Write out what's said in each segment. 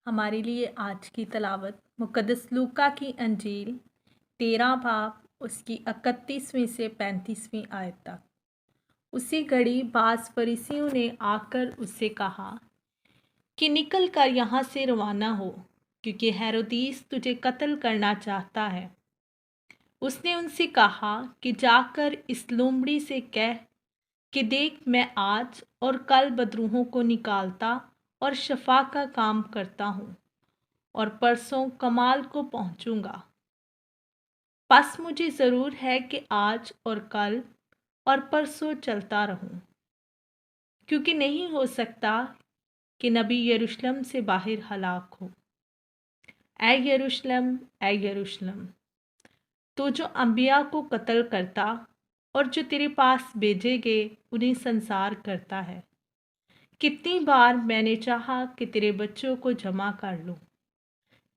हमारे लिए आज की तलावत मुक़द्दस लूका की अंजील 13 बाब उसकी 31वीं से 35वीं आयत तक। उसी घड़ी बाज़ फरीसियों ने आकर उससे कहा कि निकल कर यहाँ से रवाना हो, क्योंकि हेरोदीस तुझे कत्ल करना चाहता है। उसने उनसे कहा कि जाकर इस लोमड़ी से कह कि देख, मैं आज और कल बदरूहों को निकालता और शफा का काम करता हूँ और परसों कमाल को पहुँचूँगा। बस मुझे ज़रूर है कि आज और कल और परसों चलता रहूं, क्योंकि नहीं हो सकता कि नबी यरूशलेम से बाहर हलाक हो। ऐ यरूशलेम, ऐ यरूशलेम, तो जो अंबिया को कत्ल करता और जो तेरे पास भेजे गए उन्हें संसार करता है। कितनी बार मैंने चाहा कि तेरे बच्चों को जमा कर लूं,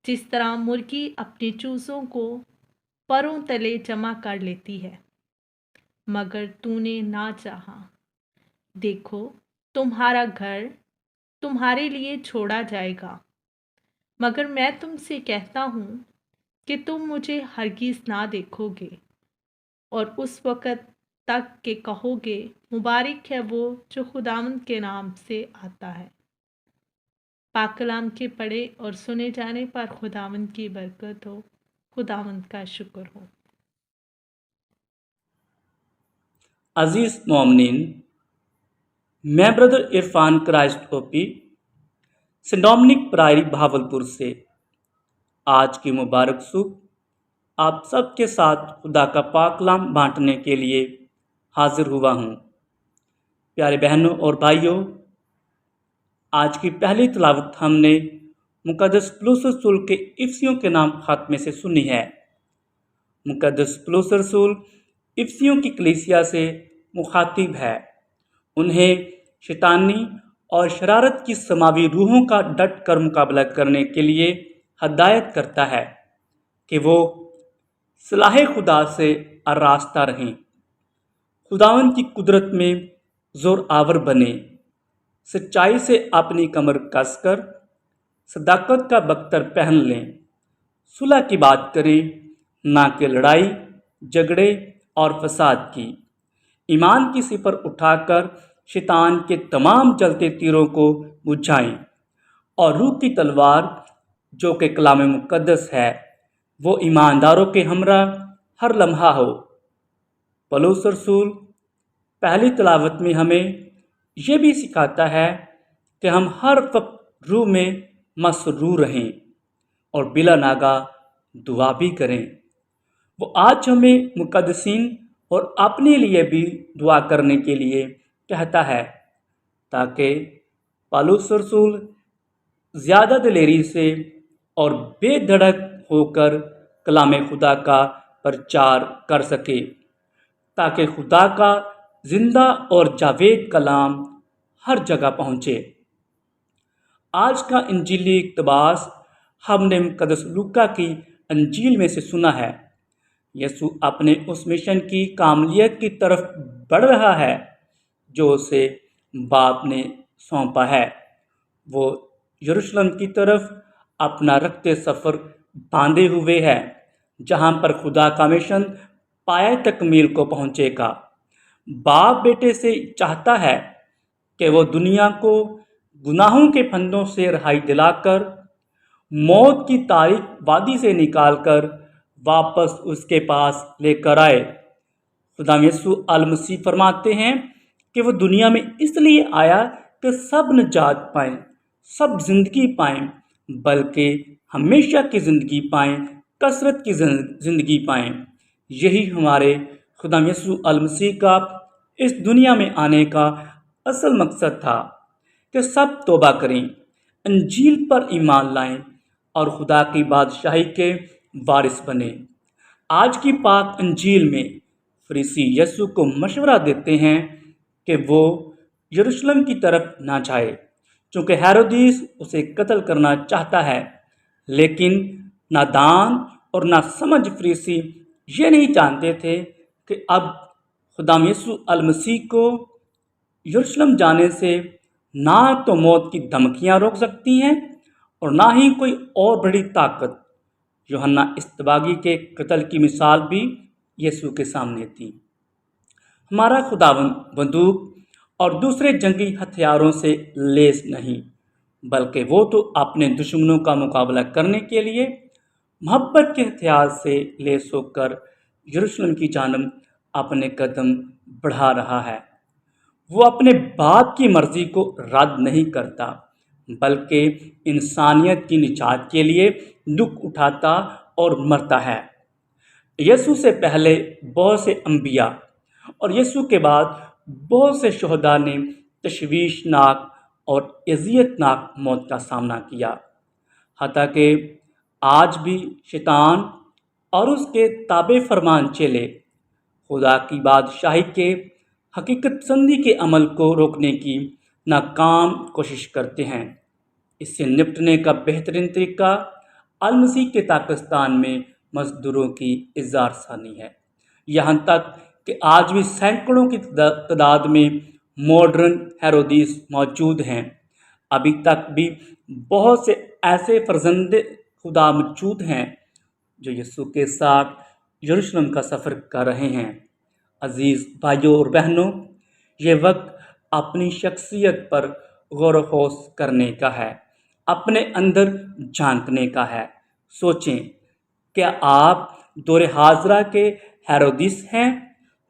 जिस तरह मुर्गी अपने चूज़ों को परों तले जमा कर लेती है, मगर तूने ना चाहा। देखो, तुम्हारा घर तुम्हारे लिए छोड़ा जाएगा, मगर मैं तुमसे कहता हूँ कि तुम मुझे हरगिज़ ना देखोगे और उस वक़्त तक के कहोगे, मुबारक है वो जो खुदावंद के नाम से आता है। पाक कलाम के पढ़े और सुने जाने पर खुदावंद की बरकत हो, खुदावंद का शुक्र हो। अजीज मोमिनीन, मैं brother Irfan Christ OP saint Dominic priory Bahawalpur से आज की मुबारक सुबह आप सबके साथ खुदा का पाक कलाम बांटने के लिए हाजिर हुआ हूँ। प्यारे बहनों और भाइयों, आज की पहली तिलावत हमने मुक़द्दस पौलुस रसूल के इफिसियों के नाम खत में से सुनी है। मुक़द्दस पौलुस रसूल इफिसियों की कलीसिया से मुखातिब है। उन्हें शैतानी और शरारत की समावी रूहों का डट कर मुकाबला करने के लिए हदायत करता है कि वो सलाह खुदा से आरास्ता रहें, खुदावन की कुदरत में जोर आवर बने, सच्चाई से अपनी कमर कसकर सदाकत का बख्तर पहन लें, सुलह की बात करें, ना कि लड़ाई झगड़े और फसाद की। ईमान की सिपर उठाकर शैतान के तमाम जलते तीरों को बुझाएं और रूह की तलवार जो कि कलाम मुक़द्दस है वो ईमानदारों के हमरा हर लम्हा हो। पौलुस रसूल पहली तिलावत में हमें ये भी सिखाता है कि हम हर वक्त रूह में मसरूर रहें और बिला नागा दुआ भी करें। वो आज हमें मुक़द्दसीन और अपने लिए भी दुआ करने के लिए कहता है, ताकि पौलुस रसूल ज़्यादा दिलेरी से और बेधड़क होकर कलाम खुदा का प्रचार कर सके, ताकि खुदा का जिंदा और जावेद कलाम हर जगह पहुँचे। आज का इंजीली इक़्तिबास हमने मुक़द्दस लूका की अंजील में से सुना है। यीशु अपने उस मिशन की कामलियत की तरफ बढ़ रहा है जो उसे बाप ने सौंपा है। वो यरूशलेम की तरफ अपना रखते सफ़र बांधे हुए है, जहाँ पर खुदा का मिशन पाए तकमील को पहुँचेगा। बाप बेटे से चाहता है कि वो दुनिया को गुनाहों के फंदों से रहाई दिलाकर मौत की तारीख वादी से निकालकर वापस उसके पास लेकर आए। खुदा यीशु अल मसीह फरमाते हैं कि वो दुनिया में इसलिए आया कि सब निजात पाएं, सब जिंदगी पाएं, बल्कि हमेशा की ज़िंदगी पाएं, कसरत की ज़िंदगी पाएं। यही हमारे खुदा यीशु अल मसीह का इस दुनिया में आने का असल मकसद था कि सब तौबा करें, अंजील पर ईमान लाएं और खुदा की बादशाही के वारिस बने। आज की पाक अंजील में फरीसी यीशु को मशवरा देते हैं कि वो यरूशलेम की तरफ ना जाए, क्योंकि हेरोदीस उसे कत्ल करना चाहता है। लेकिन नादान और नासमझ फरीसी ये नहीं जानते थे कि अब खुदा यीशु अल मसीह को यरूशलेम जाने से ना तो मौत की धमकियाँ रोक सकती हैं اور نہ ہی کوئی اور بڑی طاقت۔ یوحنا اصطباغی کے قتل کی مثال بھی یسوع کے سامنے تھی۔ ہمارا خداوند بندوق اور دوسرے جنگی ہتھیاروں سے لیس نہیں، بلکہ وہ تو اپنے دشمنوں کا مقابلہ کرنے کے لیے محبت کے ہتھیار سے لیس ہو کر یروشلم کی جانب اپنے قدم بڑھا رہا ہے۔ وہ اپنے باپ کی مرضی کو رد نہیں کرتا، بلکہ انسانیت کی نجات کے لیے دکھ اٹھاتا اور مرتا ہے۔ یسوع سے پہلے بہت سے انبیاء اور یسوع کے بعد بہت سے شہداء نے تشویشناک اور اذیت ناک موت کا سامنا کیا، حتیٰ کہ آج بھی شیطان اور اس کے تابع فرمان چیلے خدا کی بادشاہی کے حقیقت پسندی کے عمل کو روکنے کی ناکام کوشش کرتے ہیں۔ اس سے نپٹنے کا بہترین طریقہ المسیح کے پاکستان میں مزدوروں کی اظہار ثانی ہے۔ یہاں تک کہ آج بھی سینکڑوں کی تعداد میں ماڈرن ہیرودیس موجود ہیں۔ ابھی تک بھی بہت سے ایسے فرزند خدا موجود ہیں جو یسوع کے ساتھ یروشلم کا سفر کر رہے ہیں۔ عزیز بھائیوں اور بہنوں، یہ وقت اپنی شخصیت پر غور و خوض کرنے کا ہے، اپنے اندر جھانکنے کا ہے۔ سوچیں، کیا آپ دور حاضرہ کے ہیرودیس ہیں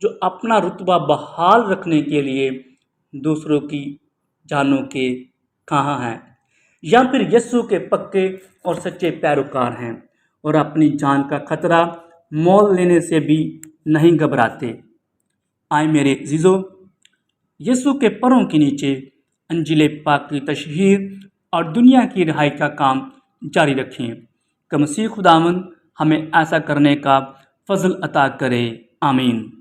جو اپنا رتبہ بحال رکھنے کے لیے دوسروں کی جانوں کے کہاں ہیں، یا پھر یسوع کے پکے اور سچے پیروکار ہیں اور اپنی جان کا خطرہ مول لینے سے بھی نہیں گھبراتے؟ آئے میرے عزیزو، یسوع کے پروں کے نیچے انجیل پاک کی تشہیر اور دنیا کی رہائی کا کام جاری رکھیں کہ مسیح خداوند ہمیں ایسا کرنے کا فضل عطا کرے۔ آمین۔